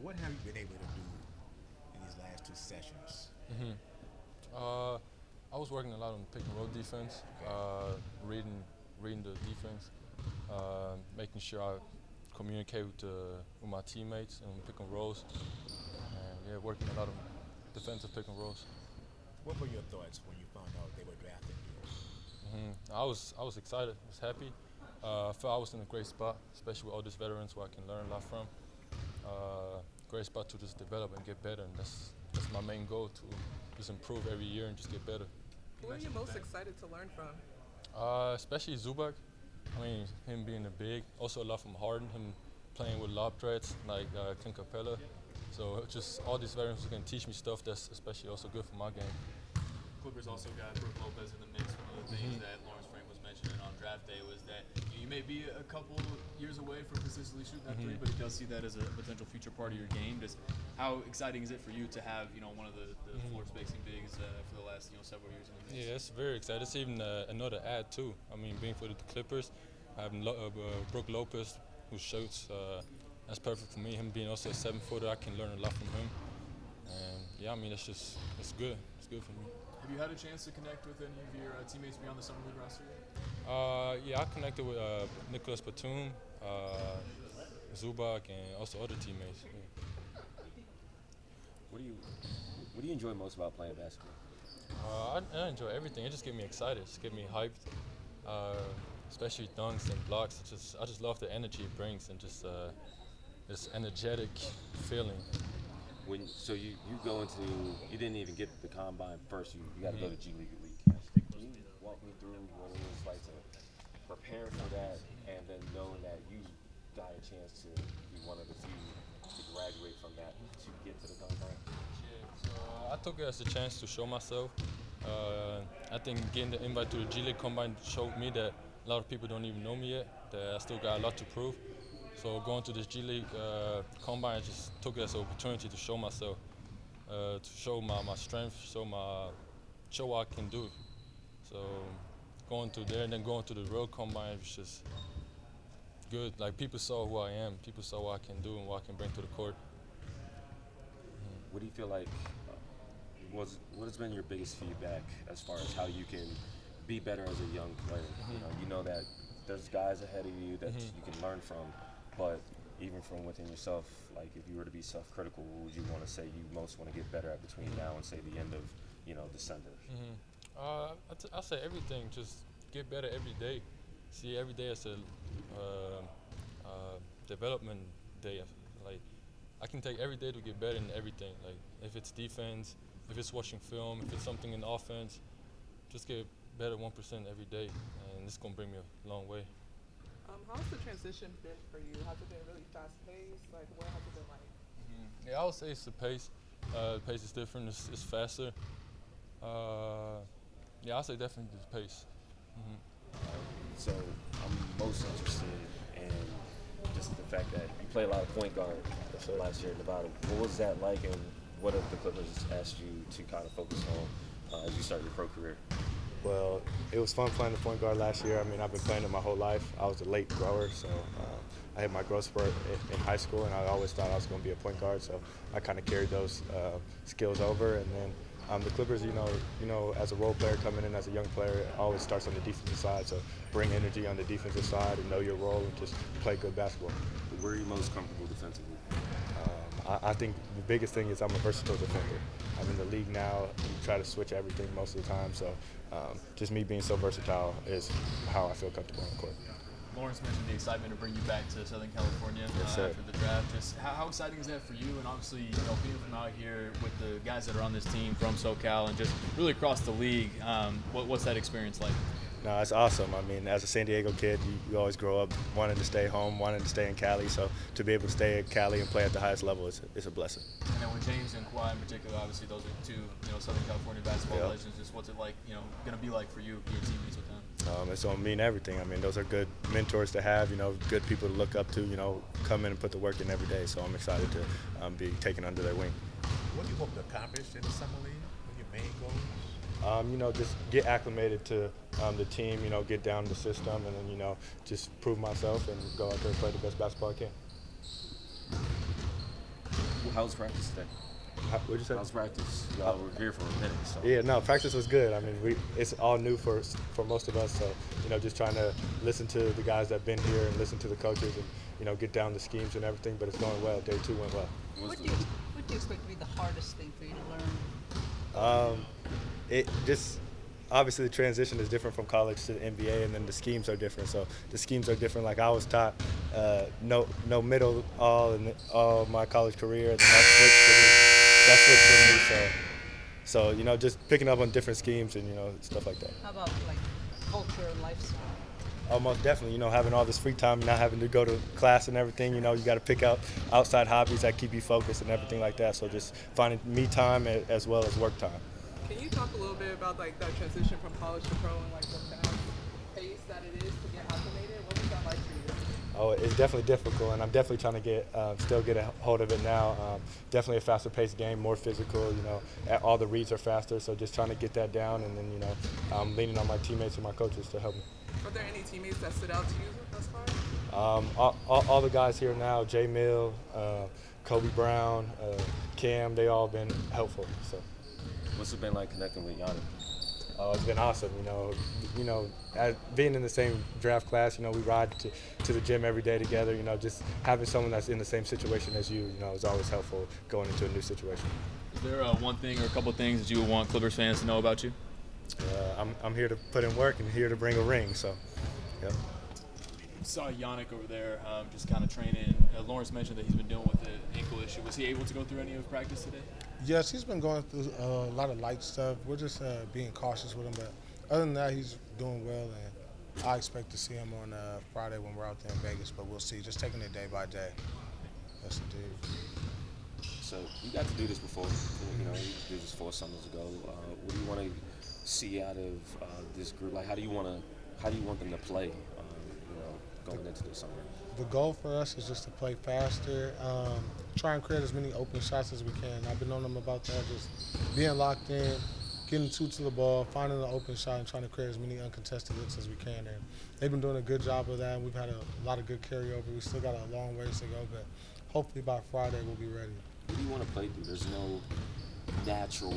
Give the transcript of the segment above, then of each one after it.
What have you been able to do in these last two sessions? hmm Uh, I was working a lot on pick and roll defense, reading the defense, making sure I communicate with my teammates and pick and rolls, and yeah, working a lot of defensive pick and rolls. What were your thoughts when you found out they were drafting you? I was excited. I was happy. I felt I was in a great spot, especially with all these veterans who I can learn a lot from. Great spot to just develop and get better, and that's my main goal, to just improve every year and just get better. Who are you most excited to learn from? Especially Zubac. I mean, him being a big. Also a lot from Harden, him playing with lob threats like Clint Capella. So just all these veterans who can teach me stuff that's especially also good for my game. Clippers also got Brook Lopez in the mix. One of the things that Lawrence Frank was mentioning on draft day was that you may be a couple years away from consistently shooting that three, but he does see that as a potential future part of your game. Just how exciting is it for you to have one of the floor spacing bigs for the last several years in the mix? Yeah, it's very exciting. It's even another ad too. I mean, being for the Clippers, having Brook Lopez who shoots, that's perfect for me. Him being also a 7-footer, I can learn a lot from him. And yeah, I mean, it's good. It's good for me. Have you had a chance to connect with any of your teammates beyond the summer league roster yet? Yeah, I connected with Nicholas Batum, Zubac, and also other teammates. Yeah. What do you enjoy most about playing basketball? I enjoy everything. It just gets me excited. It just gets me hyped, especially dunks and blocks. I just love the energy it brings and just this energetic feeling. So you go into, you didn't even get the combine first. You got to go to G League Elite Camp. Can you walk me through what it was like to prepare for that, and then knowing that you got a chance to be one of the few to graduate from that to get to the combine? So I took it as a chance to show myself. I think getting the invite to the G League Combine showed me that a lot of people don't even know me yet, that I still got a lot to prove. So going to this G League Combine, I just took it as an opportunity to show myself, to show my strength, show what I can do. So going to there and then going to the real Combine was just good. Like, people saw who I am, people saw what I can do and what I can bring to the court. What do you feel like what has been your biggest feedback as far as how you can be better as a young player? You know that there's guys ahead of you that you can learn from, but even from within yourself, like if you were to be self-critical, what would you want to say you most want to get better at between now and say the end of December? I say everything. Just get better every day. See every day as a development day. Like, I can take every day to get better in everything. Like, if it's defense, if it's watching film, if it's something in offense, just get better 1% every day, and it's gonna bring me a long way. How's the transition been for you? Has it been really fast paced? Like, what has it been like? Yeah, I would say it's the pace. The pace is different. It's faster. Yeah, I'd say definitely the pace. So I'm most interested in just the fact that you play a lot of point guard last year at Nevada. What was that like, and what have the Clippers asked you to kind of focus on as you start your pro career? Well, it was fun playing the point guard last year. I mean, I've been playing it my whole life. I was a late grower, so I hit my growth spurt in high school, and I always thought I was going to be a point guard, so I kind of carried those skills over. And then the Clippers, as a role player coming in as a young player, it always starts on the defensive side, so bring energy on the defensive side and know your role and just play good basketball. Where are you most comfortable defensively? I think the biggest thing is I'm a versatile defender. I'm in the league now. We try to switch everything most of the time, so just me being so versatile is how I feel comfortable on the court. Lawrence mentioned the excitement to bring you back to Southern California after the draft. Just how exciting is that for you? And obviously, being from out here with the guys that are on this team from SoCal and just really across the league, what's that experience like? No, it's awesome. I mean, as a San Diego kid, you always grow up wanting to stay home, wanting to stay in Cali. So to be able to stay at Cali and play at the highest level is a blessing. And then with James and Kawhi in particular, obviously those are two, Southern California basketball legends. Just what's it like, going to be like for you being teammates with them? It's going to mean everything. I mean, those are good mentors to have, good people to look up to, come in and put the work in every day. So I'm excited to be taken under their wing. What do you hope to accomplish in the summer league? What are your main goals? Just get acclimated to the team, get down the system, and then, just prove myself and go out there and play the best basketball I can. How's practice today? What'd you say? How's practice? Y'all were here for a minute. So. Yeah, no, practice was good. I mean, it's all new for most of us. So, just trying to listen to the guys that've been here and listen to the coaches and, get down the schemes and everything. But it's going well. Day 2 went well. What do you expect to be the hardest thing for you to learn? It just obviously the transition is different from college to the NBA, and then the schemes are different. So the schemes are different. Like I was taught no middle all my college career, and then that switched for me. So just picking up on different schemes and stuff like that. How about like culture and lifestyle? Most definitely, having all this free time, not having to go to class and everything, you got to pick out outside hobbies that keep you focused and everything like that. So just finding me time as well as work time. Can you talk a little bit about like that transition from college to pro and like the fast pace that it is to get acclimated? What was that like for you? Oh, it's definitely difficult, and I'm definitely trying to still get a hold of it now. Definitely a faster paced game, more physical. All the reads are faster, so just trying to get that down, and then I'm leaning on my teammates and my coaches to help me. Are there any teammates that stood out to you thus far? All the guys here now, Jay Mill, Kobe Brown, Cam, they all been helpful. So. What's it been like connecting with Yannick? Oh, it's been awesome. Being in the same draft class, we ride to the gym every day together. Just having someone that's in the same situation as you, is always helpful going into a new situation. Is there one thing or a couple things that you would want Clippers fans to know about you? I'm here to put in work and here to bring a ring. So, yep. Saw Yannick over there just kind of training. Lawrence mentioned that he's been dealing with an ankle issue. Was he able to go through any of practice today? Yes, he's been going through a lot of light stuff. We're just being cautious with him, but other than that, he's doing well, and I expect to see him on Friday when we're out there in Vegas, but we'll see. Just taking it day by day. Yes, indeed. So you got to do this before. You did this 4 summers ago. What do you want to see out of this group? Like, how do you want them to play? Going into the summer. The goal for us is just to play faster, try and create as many open shots as we can. I've been on them about that, just being locked in, getting 2 to the ball, finding an open shot, and trying to create as many uncontested looks as we can. And they've been doing a good job of that, and we've had a lot of good carryover. We still got a long ways to go, but hopefully by Friday we'll be ready. Who do you want to play through? There's no natural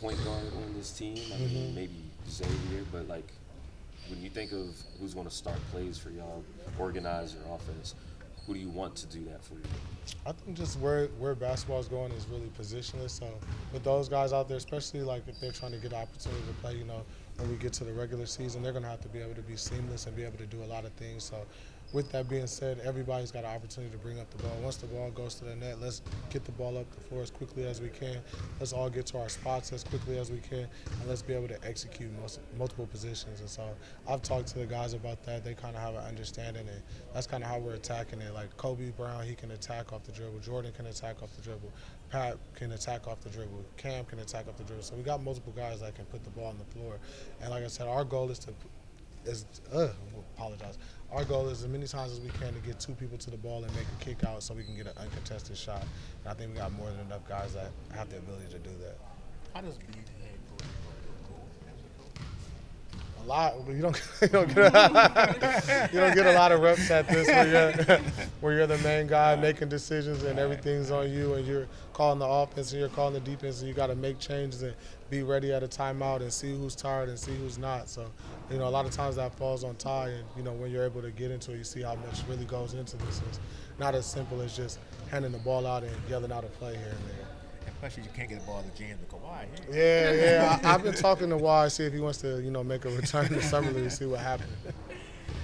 point guard on this team. I mean, maybe Xavier, but when you think of who's going to start plays for y'all, organize your offense, who do you want to do that for you? I think just where basketball is going is really positionless. So with those guys out there, especially if they're trying to get an opportunity to play, when we get to the regular season, they're going to have to be able to be seamless and be able to do a lot of things. So with that being said, everybody's got an opportunity to bring up the ball. Once the ball goes to the net, let's get the ball up the floor as quickly as we can. Let's all get to our spots as quickly as we can, and let's be able to execute multiple positions. And so I've talked to the guys about that. They kind of have an understanding, and that's kind of how we're attacking it. Like Kobe Brown, he can attack off the dribble. Jordan can attack off the dribble. Pat can attack off the dribble. Cam can attack off the dribble. So we got multiple guys that can put the ball on the floor. And like I said, our goal is Our goal is as many times as we can to get 2 people to the ball and make a kick out so we can get an uncontested shot. And I think we got more than enough guys that have the ability to do that. How does being the head coach go? A lot. You don't get a lot of reps at this where you're the main guy making decisions and everything's on you, and you're calling the offense and you're calling the defense, and you got to make changes and be ready at a timeout and see who's tired and see who's not. So, a lot of times that falls on Ty, and when you're able to get into it, you see how much really goes into this. It's not as simple as just handing the ball out and yelling out a play here and there. And plus, you can't get the ball in the jam to Kawhi. Yeah. I've been talking to Kawhi, see if he wants to, make a return to Summer League, see what happens.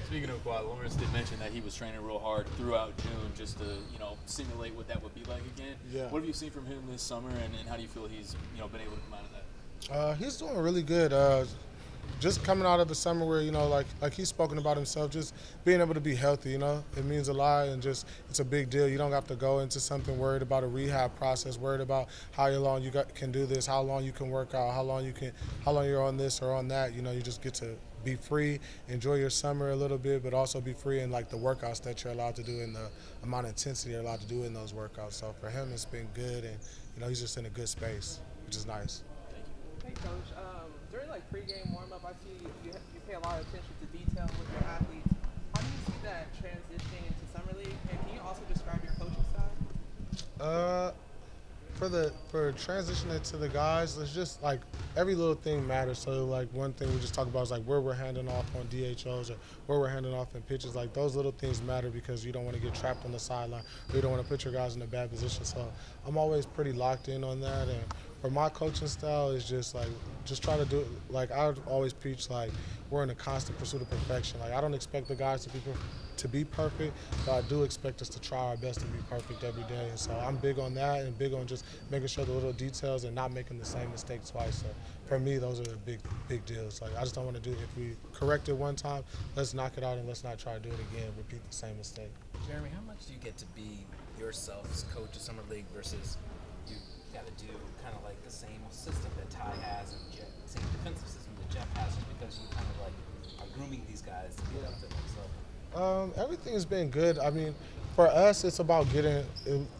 Speaking of Kawhi, Lawrence did mention that he was training real hard throughout June just to, simulate what that would be like again. Yeah. What have you seen from him this summer, and how do you feel he's, been able to come out of that? He's doing really good. Just coming out of the summer where, like he's spoken about himself, just being able to be healthy, it means a lot, and just it's a big deal. You don't have to go into something worried about a rehab process, worried about how long you can do this, how long you can work out, how long you're on this or on that. You just get to be free, enjoy your summer a little bit, but also be free in the workouts that you're allowed to do and the amount of intensity you're allowed to do in those workouts. So for him, it's been good, and he's just in a good space, which is nice. Hey, Coach. During pregame warm-up, I see you pay a lot of attention to detail with your athletes. How do you see that transitioning into Summer League? And can you also describe your coaching style? Uh, for transitioning to the guys, it's just like every little thing matters. So like one thing we just talk about is like where we're handing off on DHOs or where we're handing off in pitches. Like those little things matter because you don't want to get trapped on the sideline or you don't want to put your guys in a bad position. So I'm always pretty locked in on that. And for my coaching style is just like just try to do it. Like I always preach like we're in a constant pursuit of perfection. Like I don't expect the guys to be perfect, but I do expect us to try our best to be perfect every day. And so I'm big on that and big on just making sure the little details and not making the same mistake twice. So for me, those are the big deals. Like I just don't want to do it. If we correct it one time, let's knock it out and let's not try to do it again, repeat the same mistake. Jeremy, how much do you get to be yourself as coach of Summer League versus you got to do kind of like the same system that Ty has and same defensive system that Jeff has, just because you kind of like are grooming these guys to get up to the next level? Everything's been good. I mean, for us, it's about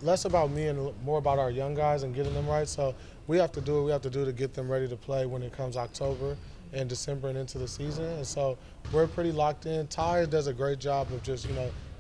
less about me and more about our young guys and getting them right. So we have to do what we have to do to get them ready to play when it comes October and December and into the season. And so we're pretty locked in. Ty does a great job of just,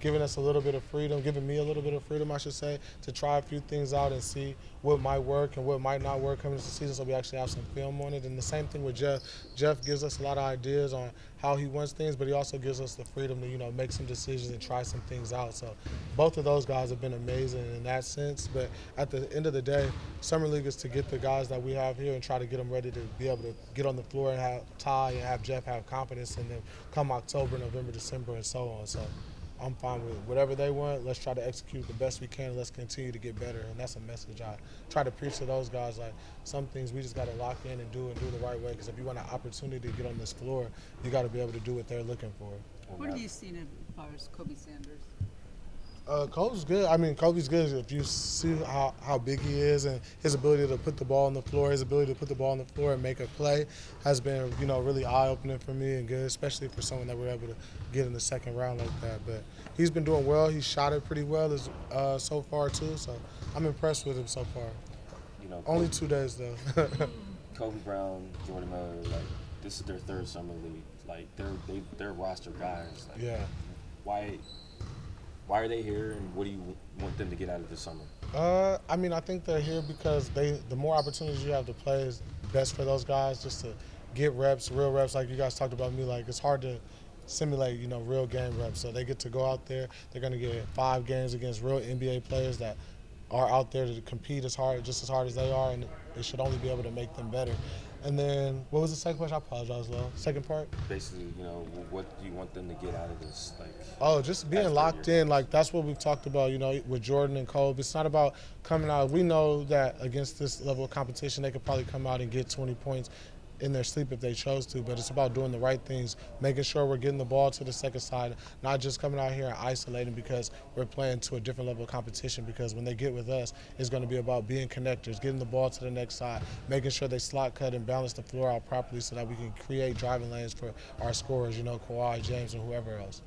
giving us a little bit of freedom, giving me a little bit of freedom, I should say, to try a few things out and see what might work and what might not work coming into the season, so we actually have some film on it. And the same thing with Jeff. Jeff gives us a lot of ideas on how he wants things, but he also gives us the freedom to, make some decisions and try some things out. So both of those guys have been amazing in that sense. But at the end of the day, Summer League is to get the guys that we have here and try to get them ready to be able to get on the floor and have Ty and have Jeff have confidence in them come October, November, December, and so on. So I'm fine with whatever they want. Let's try to execute the best we can. And let's continue to get better. And that's a message I try to preach to those guys. Like some things we just got to lock in and do the right way. Because if you want an opportunity to get on this floor, you got to be able to do what they're looking for. What have you seen as far as Kobe Sanders? Kobe's good. I mean, Kobe's good. If you see how big he is and his ability to put the ball on the floor, his ability to put the ball on the floor and make a play has been, really eye-opening for me and good, especially for someone that we're able to get in the second round like that. But he's been doing well. He shot it pretty well so far, too. So I'm impressed with him so far. Only 2 days, though. Kobe Brown, Jordan Miller, this is their third Summer League. Like, they're roster guys. Like, yeah. Why are they here, and what do you want them to get out of this summer? I think they're here because the more opportunities you have to play is best for those guys, just to get reps, real reps. Like you guys talked about me, like it's hard to simulate, real game reps. So they get to go out there. They're going to get 5 games against real NBA players that are out there to compete just as hard as they are, and it should only be able to make them better. And then, what was the second question? I apologize, Lo. Second part? Basically, what do you want them to get out of this? Just being locked in. Like, that's what we've talked about, with Jordan and Kobe. It's not about coming out. We know that against this level of competition, they could probably come out and get 20 points in their sleep if they chose to, but it's about doing the right things, making sure we're getting the ball to the second side, not just coming out here and isolating because we're playing to a different level of competition, because when they get with us, it's going to be about being connectors, getting the ball to the next side, making sure they slot cut and balance the floor out properly so that we can create driving lanes for our scorers, Kawhi, James, and whoever else.